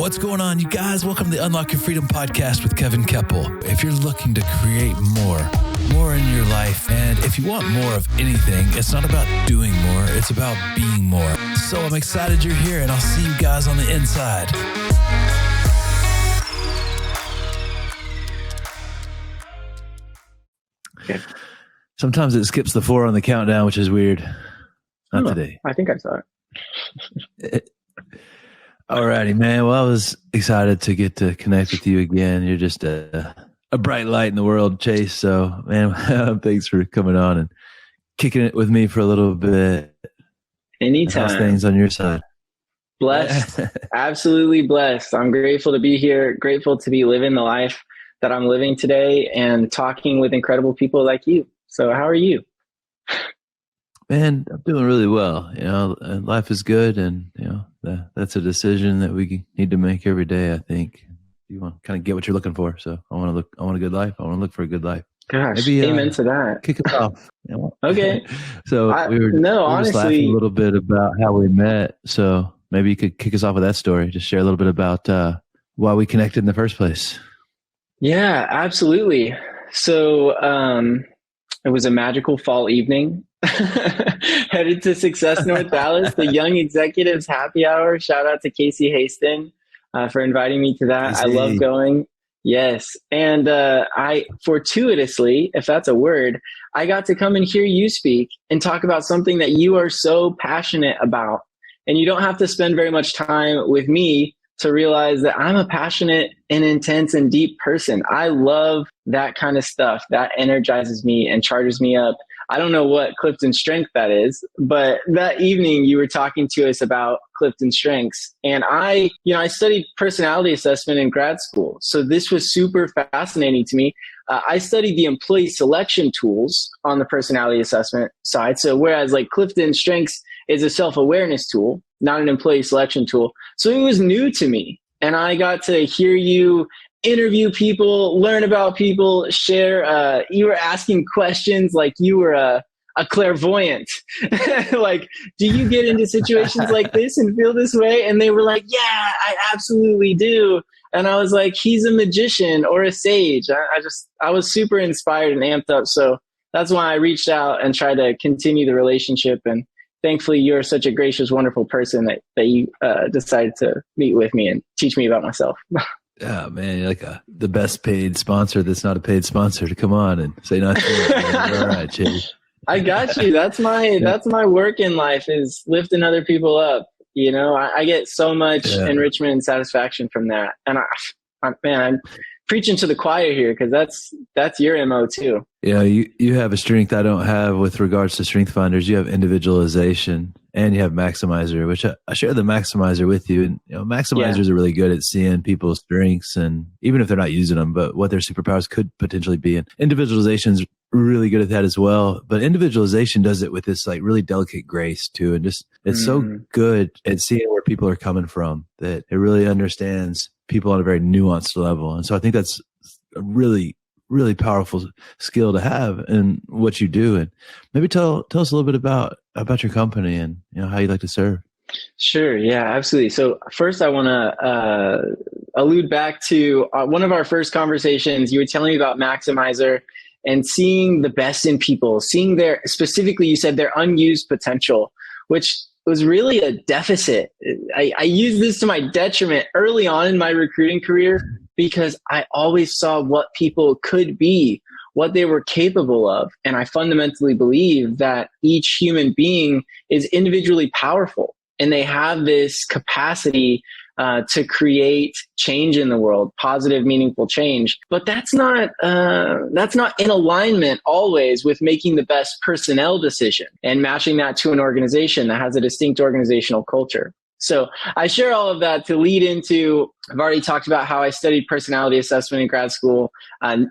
What's going on, you guys? Welcome to the Unlock Your Freedom podcast with Kevin Kepple. If you're looking to create more in your life, and if you want more of anything, it's not about doing more, it's about being more. So I'm excited you're here, and I'll see you guys on the inside. Okay. Sometimes it skips the 4 on the countdown, which is weird. Not today. I think I saw it. Alrighty, man. Well, I was excited to get to connect with you again. You're just a bright light in the world, Chase. So, man, thanks for coming on and kicking it with me for a little bit. Anytime. How's things on your side? Blessed. Absolutely blessed. I'm grateful to be here. Grateful to be living the life that I'm living today and talking with incredible people like you. So how are you? Man, I'm doing really well. You know, life is good, and you know that's a decision that we need to make every day. I think you want to kind of get what you're looking for. So I want a good life. I want to look for a good life. Gosh, amen to that. Kick it off. Okay. So we were just laughing a little bit about how we met. So maybe you could kick us off with that story. Just share a little bit about why we connected in the first place. Yeah, absolutely. So it was a magical fall evening. Headed to Success North Dallas, the Young Executives Happy Hour. Shout out to Casey Haston for inviting me to that. I love going. Yes. And I fortuitously, if that's a word, I got to come and hear you speak and talk about something that you are so passionate about. And you don't have to spend very much time with me to realize that I'm a passionate and intense and deep person. I love that kind of stuff. That energizes me and charges me up. I don't know what Clifton Strength that is, but that evening you were talking to us about Clifton Strengths. And I studied personality assessment in grad school. So this was super fascinating to me. I studied the employee selection tools on the personality assessment side. So whereas like Clifton Strengths is a self-awareness tool, not an employee selection tool. So it was new to me. And I got to hear you interview people, learn about people, share. You were asking questions like you were a clairvoyant. Like, do you get into situations like this and feel this way? And they were like, yeah, I absolutely do. And I was like, he's a magician or a sage. I was super inspired and amped up. So that's why I reached out and tried to continue the relationship. And thankfully, you're such a gracious, wonderful person that you decided to meet with me and teach me about myself. Yeah, man, you're like the best paid sponsor that's not a paid sponsor to come on and say nothing. All right, Chase. I got you. That's my work in life, is lifting other people up. You know, I get so much enrichment and satisfaction from that. And I'm preaching to the choir here, because that's your MO too. Yeah, you have a strength I don't have with regards to strength finders. You have individualization and you have maximizer, which I share the maximizer with you. And you know, maximizers are really good at seeing people's strengths, and even if they're not using them, but what their superpowers could potentially be. And individualization's really good at that as well. But individualization does it with this like really delicate grace too, and just it's so good at seeing where people are coming from that it really understands people on a very nuanced level. And so I think that's a really, really powerful skill to have in what you do. And maybe tell us a little bit about your company and how you like to serve. Sure. Yeah, absolutely. So first I want to allude back to one of our first conversations. You were telling me about Maximizer and seeing the best in people, seeing specifically you said their unused potential, which was really a deficit. I used this to my detriment early on in my recruiting career, because I always saw what people could be, what they were capable of. And I fundamentally believe that each human being is individually powerful, and they have this capacity to create change in the world, positive, meaningful change. But that's not in alignment always with making the best personnel decision and matching that to an organization that has a distinct organizational culture. So I share all of that to lead into, I've already talked about how I studied personality assessment in grad school.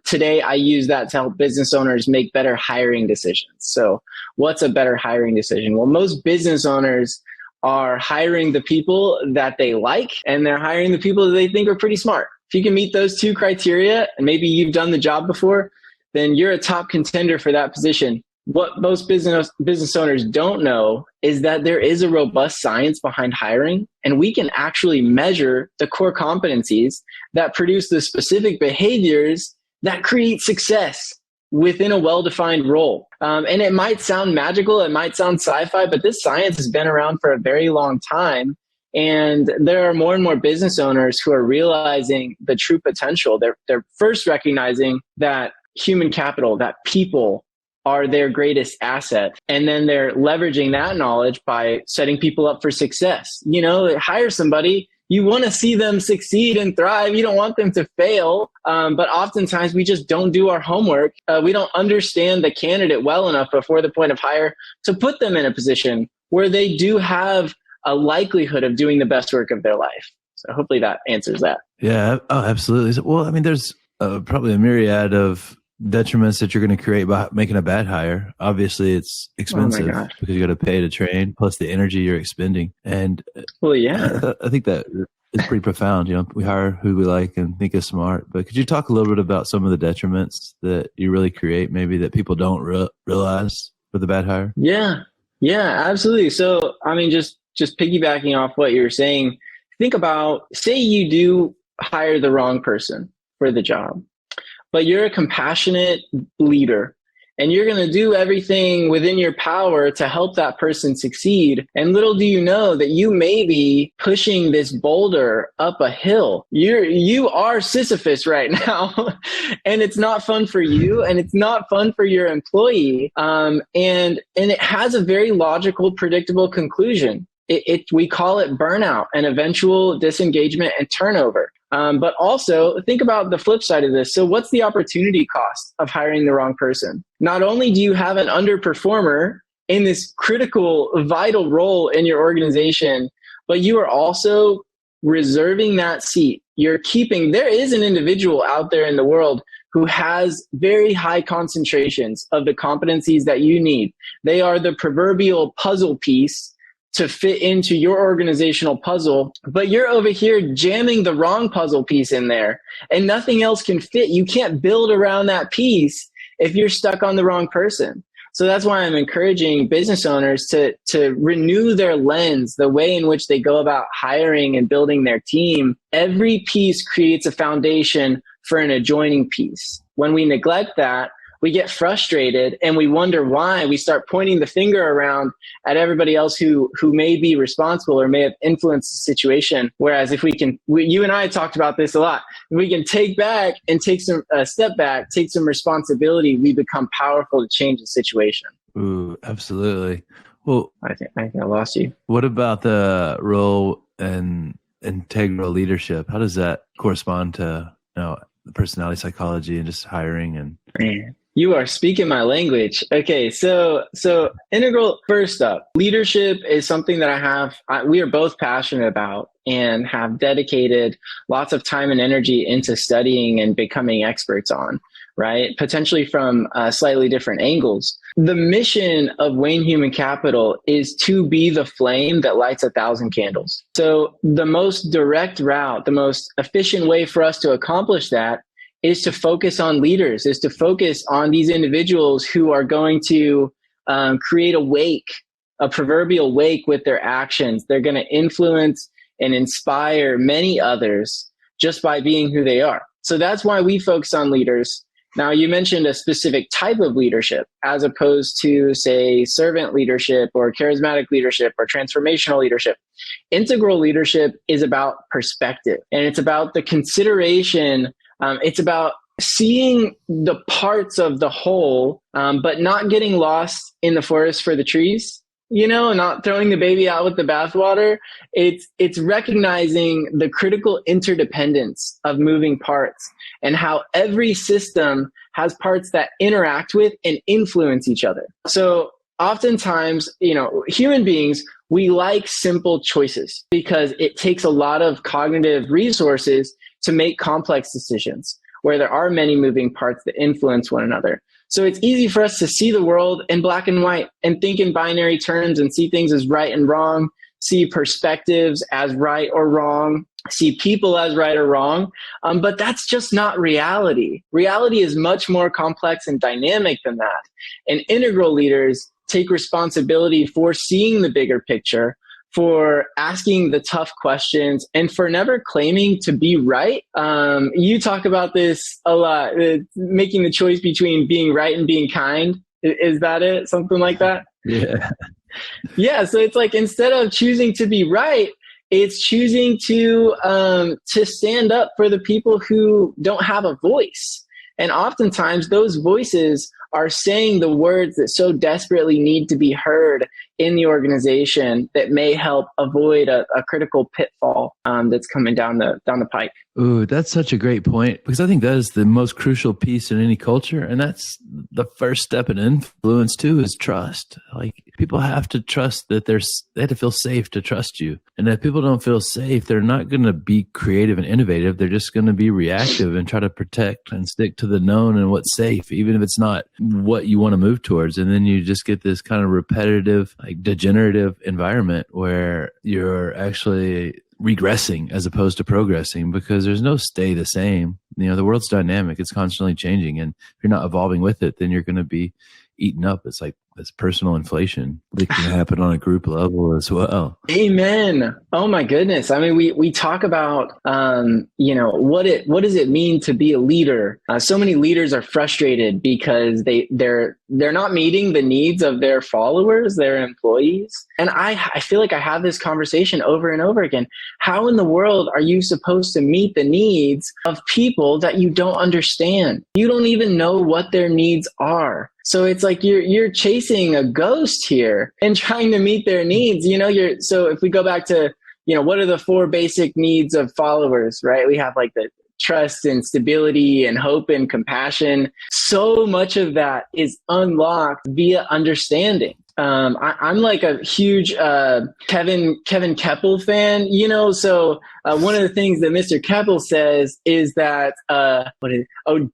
Today, I use that to help business owners make better hiring decisions. So what's a better hiring decision? Well, most business owners are hiring the people that they like, and they're hiring the people that they think are pretty smart. If you can meet those two criteria, and maybe you've done the job before, then you're a top contender for that position. What most business owners don't know is that there is a robust science behind hiring, and we can actually measure the core competencies that produce the specific behaviors that create success within a well-defined role. And it might sound magical, it might sound sci-fi, but this science has been around for a very long time. And there are more and more business owners who are realizing the true potential. They're first recognizing that human capital, that people are their greatest asset. And then they're leveraging that knowledge by setting people up for success. Hire somebody, you want to see them succeed and thrive. You don't want them to fail. But oftentimes we just don't do our homework. We don't understand the candidate well enough before the point of hire to put them in a position where they do have a likelihood of doing the best work of their life. So hopefully that answers that. Yeah. Oh, absolutely. Well, I mean, there's probably a myriad of detriments that you're going to create by making a bad hire. Obviously, it's expensive because you got to pay to train, plus the energy you're expending. And well, yeah, I think that is pretty profound. We hire who we like and think is smart. But could you talk a little bit about some of the detriments that you really create, maybe that people don't realize with a bad hire? Yeah, absolutely. So, I mean, just piggybacking off what you're saying, think about, say you do hire the wrong person for the job, but you're a compassionate leader and you're going to do everything within your power to help that person succeed. And little do you know that you may be pushing this boulder up a hill. You are Sisyphus right now, and it's not fun for you, and it's not fun for your employee. And it has a very logical, predictable conclusion. We call it burnout and eventual disengagement and turnover. But also think about the flip side of this. So what's the opportunity cost of hiring the wrong person? Not only do you have an underperformer in this critical, vital role in your organization, but you are also reserving that seat. There is an individual out there in the world who has very high concentrations of the competencies that you need. They are the proverbial puzzle piece to fit into your organizational puzzle, but you're over here jamming the wrong puzzle piece in there and nothing else can fit. You can't build around that piece if you're stuck on the wrong person. So that's why I'm encouraging business owners to renew their lens, the way in which they go about hiring and building their team. Every piece creates a foundation for an adjoining piece. When we neglect that, we get frustrated and we wonder why. We start pointing the finger around at everybody else who may be responsible or may have influenced the situation. Whereas if you and I talked about this a lot, if we can take back and take some step back, take some responsibility, we become powerful to change the situation. Ooh, absolutely. Well, I think I lost you. What about the role in integral leadership? How does that correspond to the personality psychology and just hiring and? Man. You are speaking my language. Okay, so integral, first up, leadership is something that we are both passionate about and have dedicated lots of time and energy into studying and becoming experts on, right? Potentially from slightly different angles. The mission of Wayne Human Capital is to be the flame that lights 1,000 candles. So the most direct route, the most efficient way for us to accomplish that is to focus on leaders, is to focus on these individuals who are going to create a proverbial wake with their actions. They're going to influence and inspire many others just by being who they are. So that's why we focus on leaders. Now, you mentioned a specific type of leadership as opposed to, say, servant leadership or charismatic leadership or transformational leadership. Integral leadership is about perspective, and it's about the consideration. It's about seeing the parts of the whole, but not getting lost in the forest for the trees, not throwing the baby out with the bathwater. It's recognizing the critical interdependence of moving parts and how every system has parts that interact with and influence each other. So oftentimes, human beings, we like simple choices because it takes a lot of cognitive resources to make complex decisions where there are many moving parts that influence one another. So it's easy for us to see the world in black and white and think in binary terms and see things as right and wrong, see perspectives as right or wrong, see people as right or wrong. But that's just not reality. Reality is much more complex and dynamic than that. And integral leaders take responsibility for seeing the bigger picture, for asking the tough questions, and for never claiming to be right. You talk about this a lot, making the choice between being right and being kind. Is that it? Something like that? Yeah. Yeah. So it's like, instead of choosing to be right, it's choosing to stand up for the people who don't have a voice. And oftentimes those voices are saying the words that so desperately need to be heard in the organization that may help avoid a critical pitfall that's coming down the pike. Ooh, that's such a great point, because I think that is the most crucial piece in any culture. And that's the first step in influence too, is trust. Like, people have to trust that they have to feel safe to trust you. And if people don't feel safe, they're not going to be creative and innovative. They're just going to be reactive and try to protect and stick to the known and what's safe, even if it's not what you want to move towards. And then you just get this kind of repetitive, like degenerative environment where you're actually regressing as opposed to progressing, because there's no stay the same. You know, the world's dynamic. It's constantly changing. And if you're not evolving with it, then you're going to be eaten up. It's like this personal inflation that can happen on a group level as well. Amen. Oh my goodness. I mean, we talk about, what does it mean to be a leader? So many leaders are frustrated because they're not meeting the needs of their followers, their employees. And I feel like I have this conversation over and over again. How in the world are you supposed to meet the needs of people that you don't understand? You don't even know what their needs are. So it's like you're chasing a ghost here and trying to meet their needs. So if we go back to, what are the 4 basic needs of followers, right? We have like the trust and stability and hope and compassion. So much of that is unlocked via understanding. I'm like a huge Kevin Kepple fan, so one of the things that Mr. Kepple says is that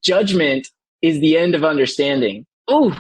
judgment is the end of understanding. Oh,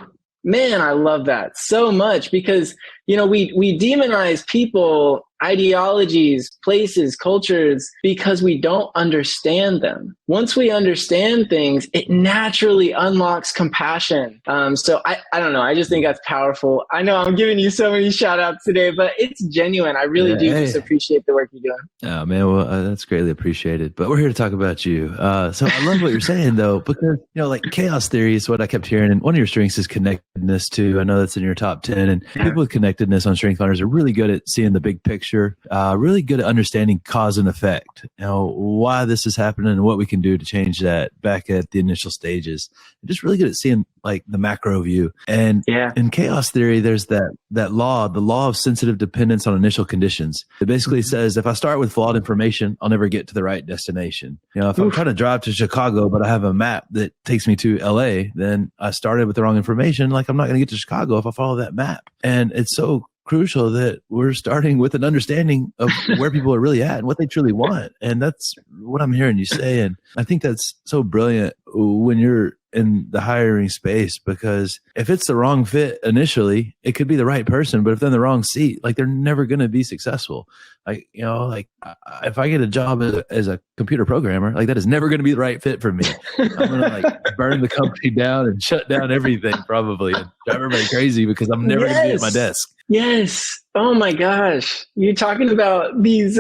man, I love that so much, because, we demonize people, ideologies, places, cultures, because we don't understand them. Once we understand things, it naturally unlocks compassion. So I don't know. I just think that's powerful. I know I'm giving you so many shout outs today, but it's genuine. I really do just appreciate the work you're doing. Oh man, well, that's greatly appreciated. But we're here to talk about you. So I love what you're saying though, because, like chaos theory is what I kept hearing. And one of your strengths is connectedness too. I know that's in your top 10, and people with connectedness on Strength Finders are really good at seeing the big picture, really good at understanding cause and effect, why this is happening and what we can do to change that back at the initial stages. They're just really good at seeing like the macro view. And in chaos theory, there's that law, the law of sensitive dependence on initial conditions. It basically says if I start with flawed information, I'll never get to the right destination. If I'm trying to drive to Chicago, but I have a map that takes me to LA, then I started with the wrong information. Like, I'm not going to get to Chicago if I follow that map. And it's so crucial that we're starting with an understanding of where people are really at and what they truly want. And that's what I'm hearing you say. And I think that's so brilliant when you're in the hiring space, because if it's the wrong fit initially, it could be the right person, but if they're in the wrong seat, like, they're never going to be successful. Like, if I get a job as a computer programmer, like, that is never going to be the right fit for me. I'm going to like burn the company down and shut down everything probably, and drive everybody crazy, because I'm never going to be at my desk. Yes. Oh my gosh. You're talking about these,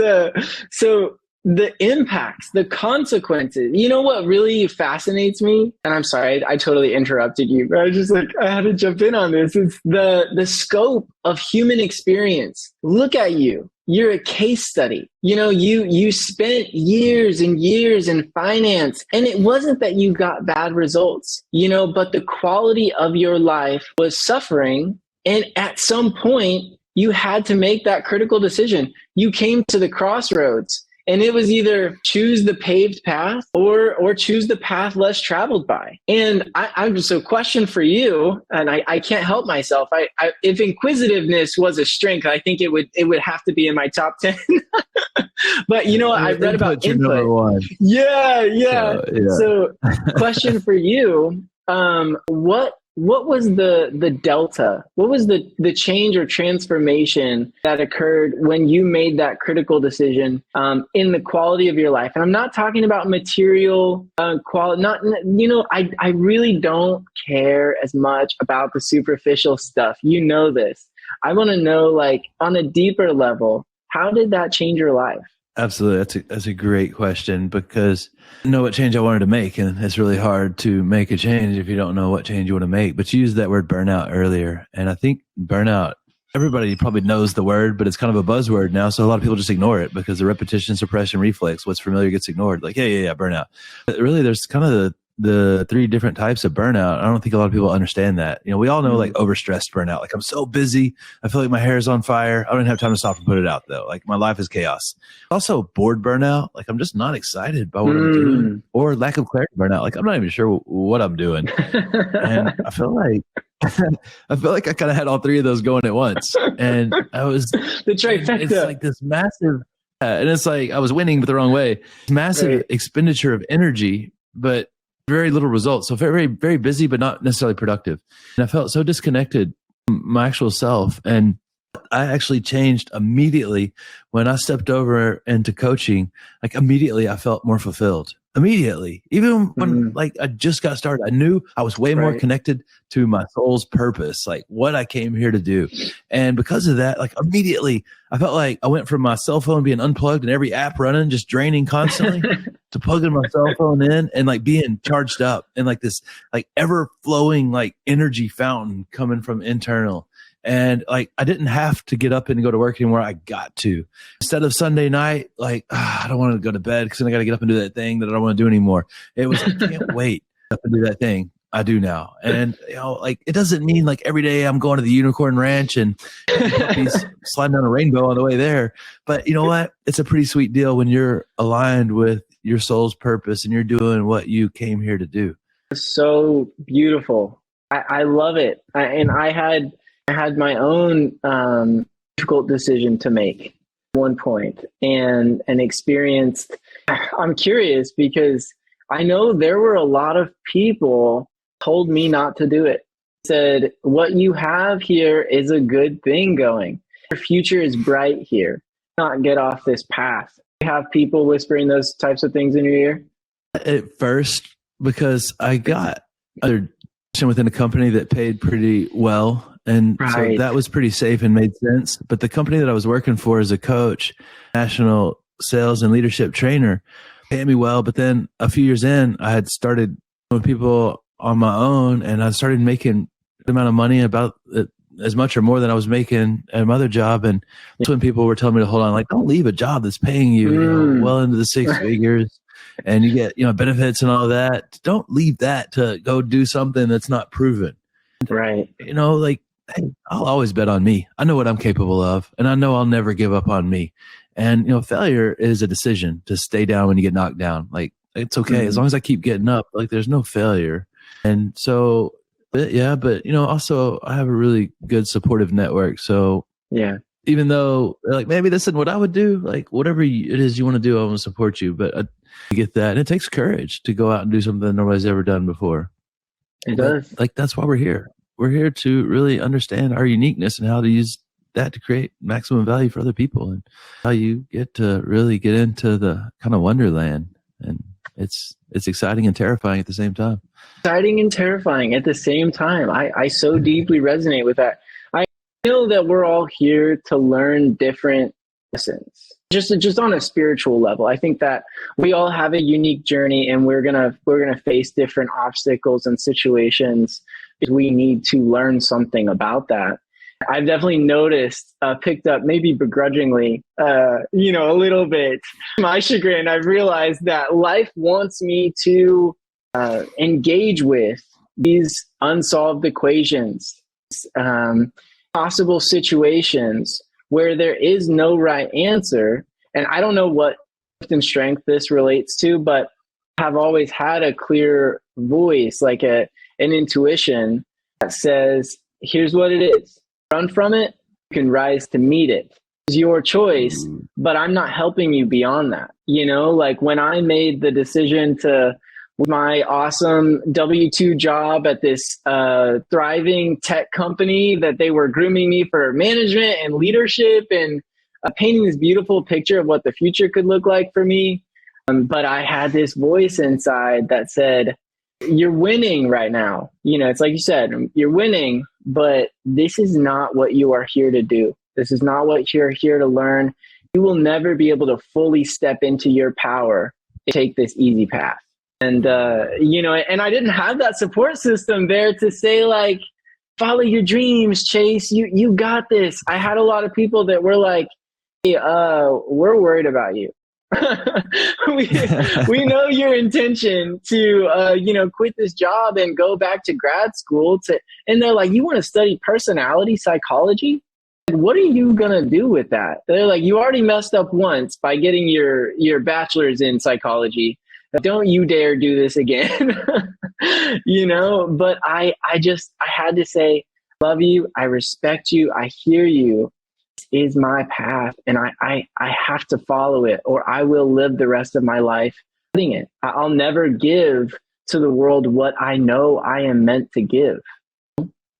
so the impacts, the consequences. You know what really fascinates me? And I'm sorry, I totally interrupted you, but I had to jump in on this. It's the scope of human experience. Look at you. You're a case study. You spent years and years in finance, and it wasn't that you got bad results, but the quality of your life was suffering. And at some point, you had to make that critical decision. You came to the crossroads. And it was either choose the paved path or choose the path less traveled by. And I'm just a question for you, and I can't help myself. If inquisitiveness was a strength, I think it would have to be in my top 10. But I've read about input. Yeah. So question for you, what what was the delta? What was the change or transformation that occurred when you made that critical decision in the quality of your life? And I'm not talking about material quality. Not, I really don't care as much about the superficial stuff. You know this. I want to know, like, on a deeper level, how did that change your life? Absolutely. That's a great question, because I know what change I wanted to make, and it's really hard to make a change if you don't know what change you want to make. But you used that word burnout earlier, and I think burnout, everybody probably knows the word, but it's kind of a buzzword now. So a lot of people just ignore it because the repetition suppression reflex, what's familiar gets ignored. Like, yeah, burnout. But really, there's kind of the three different types of burnout. I don't think a lot of people understand that. We all know like overstressed burnout. Like, I'm so busy, I feel like my hair is on fire. I don't have time to stop and put it out though. Like, my life is chaos. Also bored burnout. Like, I'm just not excited by what I'm doing. Or lack of clarity burnout. Like, I'm not even sure what I'm doing. And I feel like I kind of had all three of those going at once. And I was the trifecta. It's like this massive, and it's like I was winning but the wrong way. Massive expenditure of energy, but very little results. So very, very busy, but not necessarily productive. And I felt so disconnected from my actual self. And I actually changed immediately when I stepped over into coaching. Like, immediately I felt more fulfilled. Immediately. Even when like I just got started, I knew I was way more connected to my soul's purpose, like what I came here to do. And because of that, like, immediately I felt like I went from my cell phone being unplugged and every app running, just draining constantly, to plugging my cell phone in and like being charged up, and like this like ever flowing like energy fountain coming from internal. And like, I didn't have to get up and go to work anymore. I got to. Instead of Sunday night, like, I don't want to go to bed because then I got to get up and do that thing that I don't want to do anymore. It was, I can't wait up and do that thing. I do now. And, like, it doesn't mean like every day I'm going to the Unicorn Ranch and puppies sliding down a rainbow on the way there. But you know what? It's a pretty sweet deal when you're aligned with your soul's purpose and you're doing what you came here to do. So beautiful. I love it. I had my own difficult decision to make at one point, and experienced. I'm curious because I know there were a lot of people told me not to do it. Said, what you have here is a good thing going. Your future is bright here. Not get off this path. You have people whispering those types of things in your ear? At first, because I got other within a company that paid pretty well. And so that was pretty safe and made sense. But the company that I was working for as a coach, national sales and leadership trainer, paid me well. But then a few years in, I had started with people on my own, and I started making the amount of money, about as much or more than I was making at my other job. And that's when people were telling me to hold on, like, don't leave a job that's paying you, well into the six figures, and you get, benefits and all that. Don't leave that to go do something that's not proven. Right. Like, hey, I'll always bet on me. I know what I'm capable of, and I know I'll never give up on me. And, failure is a decision to stay down when you get knocked down. Like, it's okay. As long as I keep getting up, like, there's no failure. And so, but also I have a really good supportive network. So even though like maybe this isn't what I would do, like whatever it is you want to do, I want to support you. But I get that. And it takes courage to go out and do something nobody's ever done before. It does. Like, that's why we're here. We're here to really understand our uniqueness and how to use that to create maximum value for other people, and how you get to really get into the kind of wonderland. And it's exciting and terrifying at the same time. Exciting and terrifying at the same time. I so deeply resonate with that. I feel that we're all here to learn different lessons, just on a spiritual level. I think that we all have a unique journey, and we're gonna face different obstacles and situations. We need to learn something about that. I've definitely noticed, picked up, maybe begrudgingly, a little bit, my chagrin. I've realized that life wants me to engage with these unsolved equations, possible situations where there is no right answer. And I don't know what gift and strength this relates to, but I've always had a clear voice, like an intuition that says, here's what it is. Run from it, you can rise to meet it. It's your choice, but I'm not helping you beyond that. Like when I made the decision to with my awesome W-2 job at this thriving tech company that they were grooming me for management and leadership and painting this beautiful picture of what the future could look like for me. But I had this voice inside that said, you're winning right now. It's like you said, you're winning, but this is not what you are here to do. This is not what you're here to learn. You will never be able to fully step into your power and take this easy path. And, and I didn't have that support system there to say, like, follow your dreams, Chase, you got this. I had a lot of people that were like, hey, we're worried about you. we know your intention to, quit this job and go back to grad school and they're like, you want to study personality psychology? What are you going to do with that? They're like, you already messed up once by getting your bachelor's in psychology. Don't you dare do this again. But I had to say, love you. I respect you. I hear you. This is my path. And I have to follow it or I will live the rest of my life doing it. I'll never give to the world what I know I am meant to give.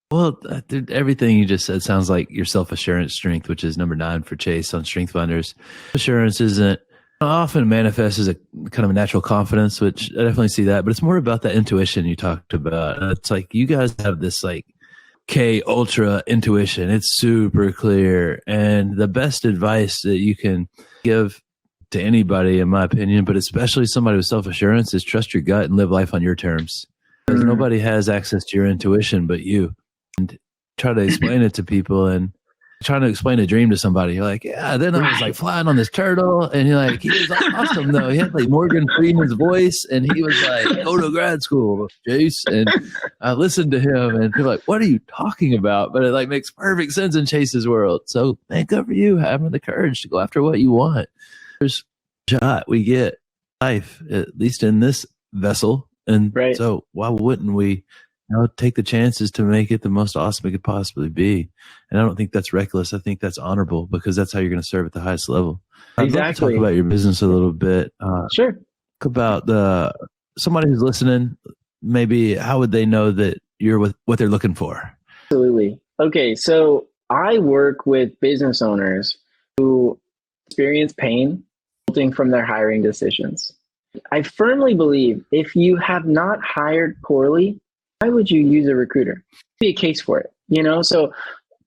Well, dude, everything you just said sounds like your self-assurance strength, which is number 9 for Chase on Strength Finders. Assurance isn't often manifests as a kind of a natural confidence, which I definitely see that, but it's more about that intuition you talked about. It's like you guys have this like K ultra intuition. It's super clear. And the best advice that you can give to anybody, in my opinion, but especially somebody with self-assurance, is trust your gut and live life on your terms. Because nobody has access to your intuition but you. And try to explain it to people and trying to explain a dream to somebody. You're like, yeah, then I was like flying on this turtle. And you're like, he was awesome though. He had like Morgan Freeman's voice and he was like, go to grad school, Chase. And I listened to him and people like, what are you talking about? But it like makes perfect sense in Chase's world. So thank God for you having the courage to go after what you want. There's a shot we get life, at least in this vessel. And so why wouldn't we take the chances to make it the most awesome it could possibly be? And I don't think that's reckless. I think that's honorable because that's how you're going to serve at the highest level. Exactly. I'd love to talk about your business a little bit. Sure. Talk about somebody who's listening. Maybe how would they know that you're with what they're looking for? Absolutely. Okay. So I work with business owners who experience pain resulting from their hiring decisions. I firmly believe if you have not hired poorly, why would you use a recruiter? Be a case for it, So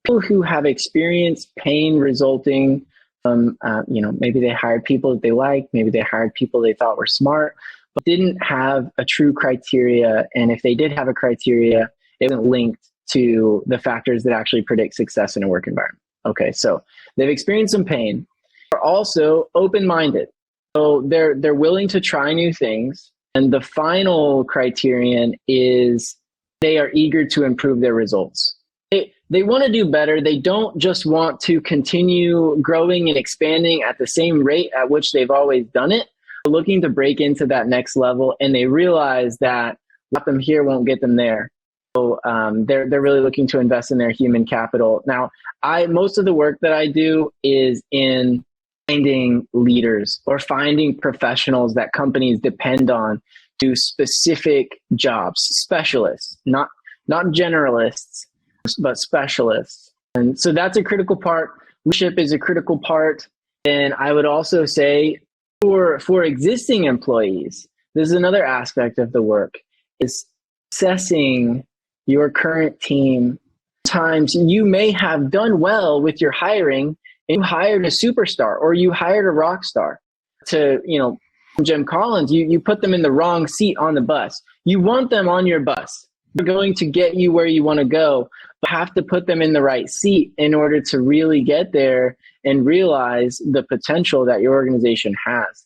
people who have experienced pain resulting from, maybe they hired people that they liked, maybe they hired people they thought were smart, but didn't have a true criteria. And if they did have a criteria, it wasn't linked to the factors that actually predict success in a work environment. Okay, so they've experienced some pain. They're also open-minded. So they're willing to try new things. And the final criterion is they are eager to improve their results. They want to do better. They don't just want to continue growing and expanding at the same rate at which they've always done it. They're looking to break into that next level, and they realize that what got them here won't get them there. So they're really looking to invest in their human capital. Now, most of the work that I do is in finding leaders or finding professionals that companies depend on to specific jobs, specialists, not generalists, but specialists. And so that's a critical part. Leadership is a critical part. And I would also say for existing employees, this is another aspect of the work, is assessing your current team. Sometimes you may have done well with your hiring and you hired a superstar or you hired a rock star to, Jim Collins, you put them in the wrong seat on the bus. You want them on your bus. They're going to get you where you want to go, but have to put them in the right seat in order to really get there and realize the potential that your organization has.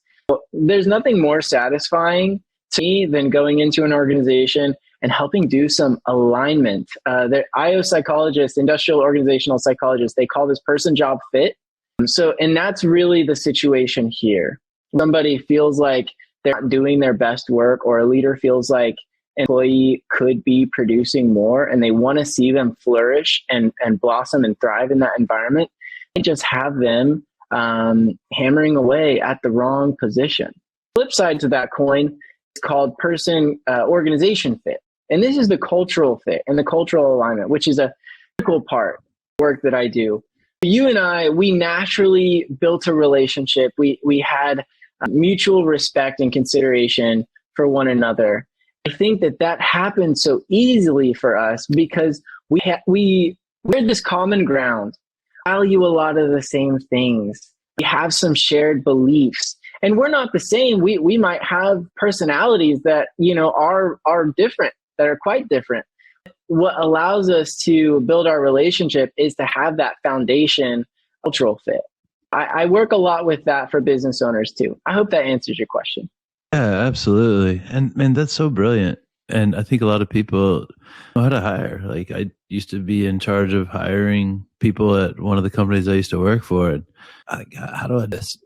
There's nothing more satisfying to me than going into an organization and helping do some alignment. The IO psychologists, industrial organizational psychologists, they call this person job fit. And that's really the situation here. Somebody feels like they're not doing their best work, or a leader feels like an employee could be producing more and they want to see them flourish and blossom and thrive in that environment, and just have them hammering away at the wrong position. Flip side to that coin called person organization fit. And this is the cultural fit and the cultural alignment, which is a critical part of the work that I do. You and I, we naturally built a relationship. We had mutual respect and consideration for one another. I think that happened so easily for us because we're this common ground, value a lot of the same things. We have some shared beliefs, and we're not the same. We might have personalities that, are different, that are quite different. What allows us to build our relationship is to have that foundation, cultural fit. I work a lot with that for business owners too. I hope that answers your question. Yeah, absolutely. And man, that's so brilliant. And I think a lot of people know how to hire. Like I used to be in charge of hiring people at one of the companies I used to work for. And how do I just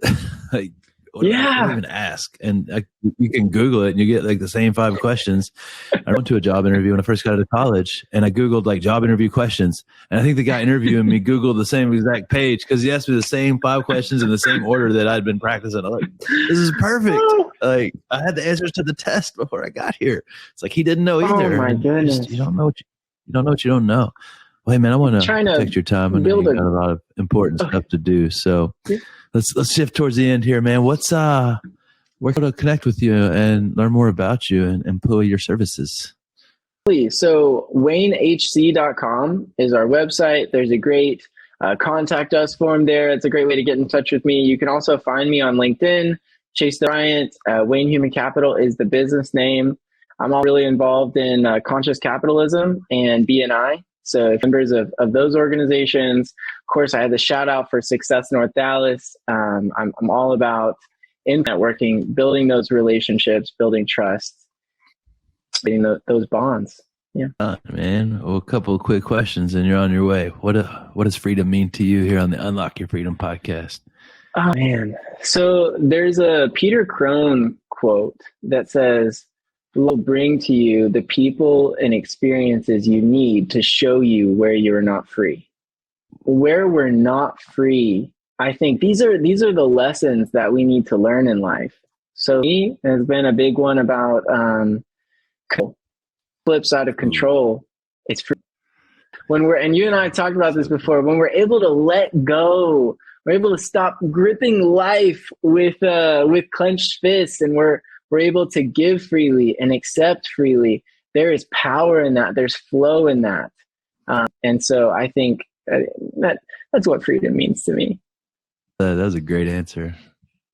like, what do I even ask? And you can Google it and you get like the same 5 questions. I went to a job interview when I first got out of college and I Googled like job interview questions. And I think the guy interviewing me Googled the same exact page because he asked me the same 5 questions in the same order that I'd been practicing. I'm like, this is perfect. Like I had the answers to the test before I got here. It's like he didn't know either. Oh my goodness. You don't know what you don't know. Well, hey man, I want to protect your time. I know you got a lot of important stuff to do. So let's shift towards the end here, man. What's where can I connect with you and learn more about you and employ your services? So waynehc.com is our website. There's a great contact us form there. It's a great way to get in touch with me. You can also find me on LinkedIn, Chase the Bryant. Wayne Human Capital is the business name. I'm all really involved in conscious capitalism and BNI. So members of those organizations. Of course, I had the shout out for Success North Dallas. I'm all about networking, building those relationships, building trust, building those bonds. Yeah, man. Well, a couple of quick questions, and you're on your way. What does freedom mean to you here on the Unlock Your Freedom podcast? Oh man, so there's a Peter Crone quote that says, "Will bring to you the people and experiences you need to show you where you're not free." Where we're not free, I think these are the lessons that we need to learn in life. So me has been a big one about flip side of control. It's free. And you and I talked about this before, when we're able to let go, we're able to stop gripping life with clenched fists, and we're able to give freely and accept freely. There is power in that. There's flow in that. And so I think that's what freedom means to me. That was a great answer.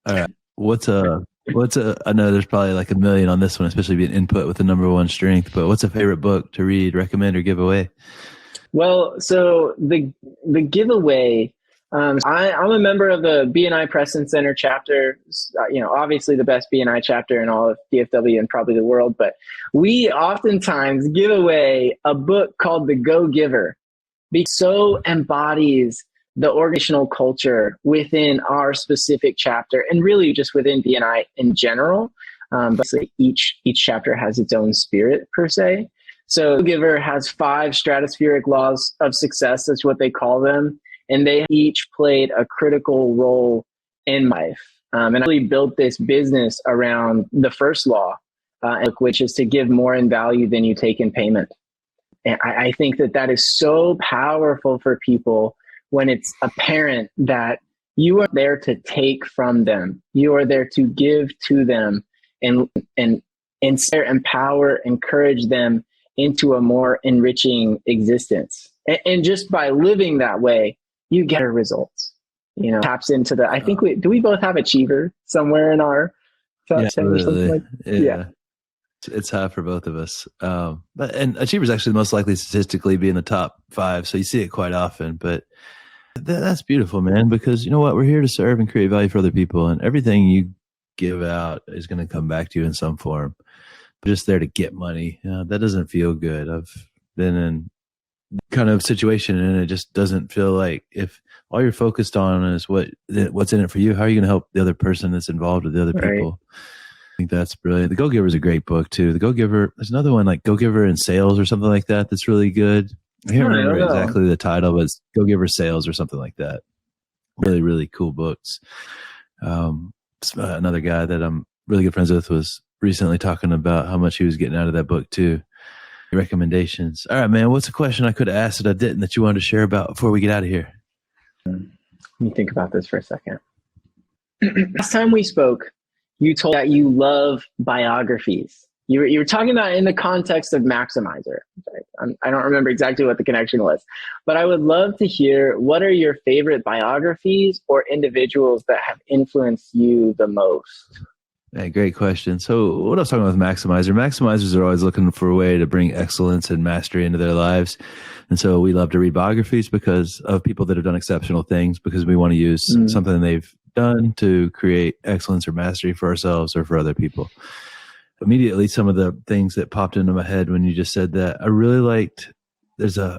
All right. I know there's probably like a million on this one, especially being input with the number one strength, but what's a favorite book to read, recommend, or give away? Well, so the giveaway, I'm a member of the BNI Preston Center chapter, obviously the best BNI chapter in all of DFW and probably the world, but we oftentimes give away a book called The Go Giver, because so embodies the organizational culture within our specific chapter and really just within BNI in general. But each chapter has its own spirit per se. So Giver has 5 stratospheric laws of success. That's what they call them. And they each played a critical role in life. And I really built this business around the first law, which is to give more in value than you take in payment. And I think that is so powerful for people when it's apparent that you are there to take from them. You are there to give to them and inspire, empower, encourage them into a more enriching existence. And just by living that way, you get results. Taps into the, I think we both have Achiever somewhere in our top 10 or something like that? Yeah. It's high for both of us. And Achiever is actually the most likely statistically be in the top 5. So you see it quite often, but that's beautiful, man, because you know what? We're here to serve and create value for other people, and everything you give out is going to come back to you in some form. But just there to get money, that doesn't feel good. I've been in kind of situation and it just doesn't feel like, if all you're focused on is what's in it for you, how are you going to help the other person that's involved with the other people? I think that's brilliant. The Go Giver is a great book too. The Go Giver, there's another one like Go Giver in Sales or something like that. That's really good. I can't remember exactly the title, but it's Go Giver Sales or something like that. Really, really cool books. Another guy that I'm really good friends with was recently talking about how much he was getting out of that book too. Recommendations. All right, man. What's a question I could have asked that I didn't that you wanted to share about before we get out of here? Let me think about this for a second. Last time we spoke, you told that you love biographies. You were talking about in the context of Maximizer. I don't remember exactly what the connection was, but I would love to hear, what are your favorite biographies or individuals that have influenced you the most? Hey, great question. So what I was talking about with maximizers are always looking for a way to bring excellence and mastery into their lives. And so we love to read biographies because of people that have done exceptional things, because we want to use something they've done to create excellence or mastery for ourselves or for other people. Immediately, some of the things that popped into my head when you just said that, I really liked, I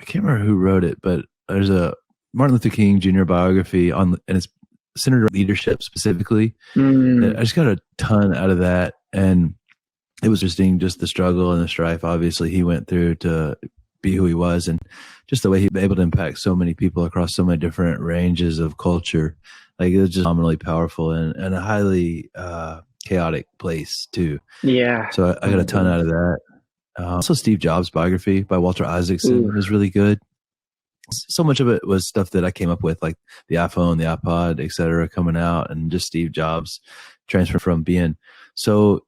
can't remember who wrote it, but there's a Martin Luther King Jr. biography and it's centered around leadership specifically. I just got a ton out of that. And it was interesting, just the struggle and the strife, obviously, he went through to be who he was, and just the way he was able to impact so many people across so many different ranges of culture. Like, it was just phenomenally powerful and a highly chaotic place too. Yeah. So I got a ton out of that. Also, Steve Jobs' biography by Walter Isaacson was really good. So much of it was stuff that I came up with, like the iPhone, the iPod, et cetera, coming out, and just Steve Jobs transfer from being so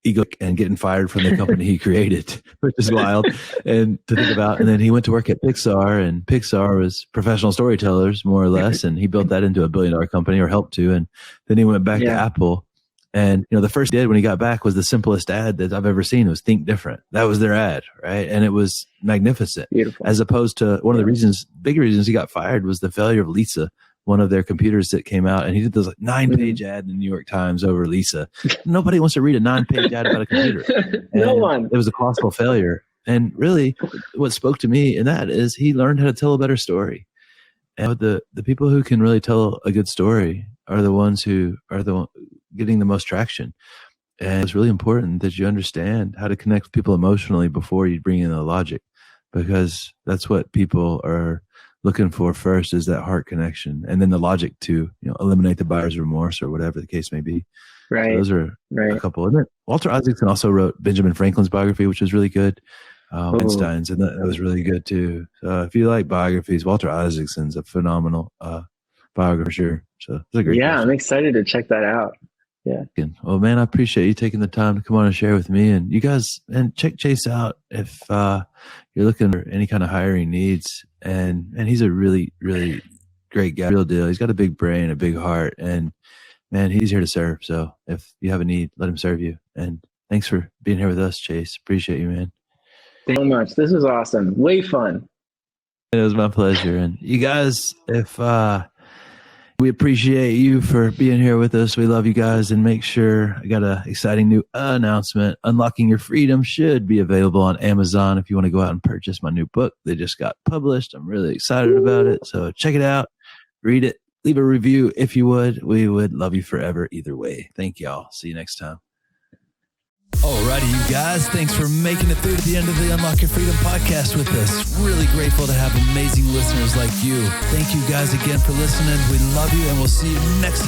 egoic and getting fired from the company he created, which is wild and to think about. And then he went to work at Pixar, and Pixar was professional storytellers, more or less, and he built that into a $1 billion company, or helped to. And then he went back to Apple. And, the first he did when he got back was the simplest ad that I've ever seen. It was Think Different. That was their ad, right? And it was magnificent. Beautiful. As opposed to one of the big reasons he got fired was the failure of Lisa, one of their computers that came out. And he did this 9-page ad in the New York Times over Lisa. Nobody wants to read a 9-page ad about a computer. No one. It was a colossal failure. And really, what spoke to me in that is he learned how to tell a better story. And the people who can really tell a good story are the ones who are getting the most traction. And it's really important that you understand how to connect with people emotionally before you bring in the logic, because that's what people are looking for first, is that heart connection, and then the logic to eliminate the buyer's remorse or whatever the case may be. Right. So those are a couple. And then Walter Isaacson also wrote Benjamin Franklin's biography, which was really good. Einstein's, and that was really good too. So if you like biographies, Walter Isaacson's a phenomenal biographer. Sure. So it's a great question. I'm excited to check that out. Yeah. Well, man, I appreciate you taking the time to come on and share with me. And you guys, and check Chase out if you're looking for any kind of hiring needs. And he's a really, really great guy, real deal. He's got a big brain, a big heart, and man, he's here to serve. So if you have a need, let him serve you. And thanks for being here with us, Chase. Appreciate you, man. Thank you so much. This was awesome. Way fun. It was my pleasure. And you guys, if we appreciate you for being here with us. We love you guys, and make sure, I got an exciting new announcement. Unlocking Your Freedom should be available on Amazon if you want to go out and purchase my new book. They just got published. I'm really excited about it. So check it out, read it, leave a review if you would. We would love you forever either way. Thank y'all. See you next time. Alrighty, you guys, thanks for making it through to the end of the Unlock Your Freedom podcast with us. Really grateful to have amazing listeners like you. Thank you guys again for listening. We love you, and we'll see you next time.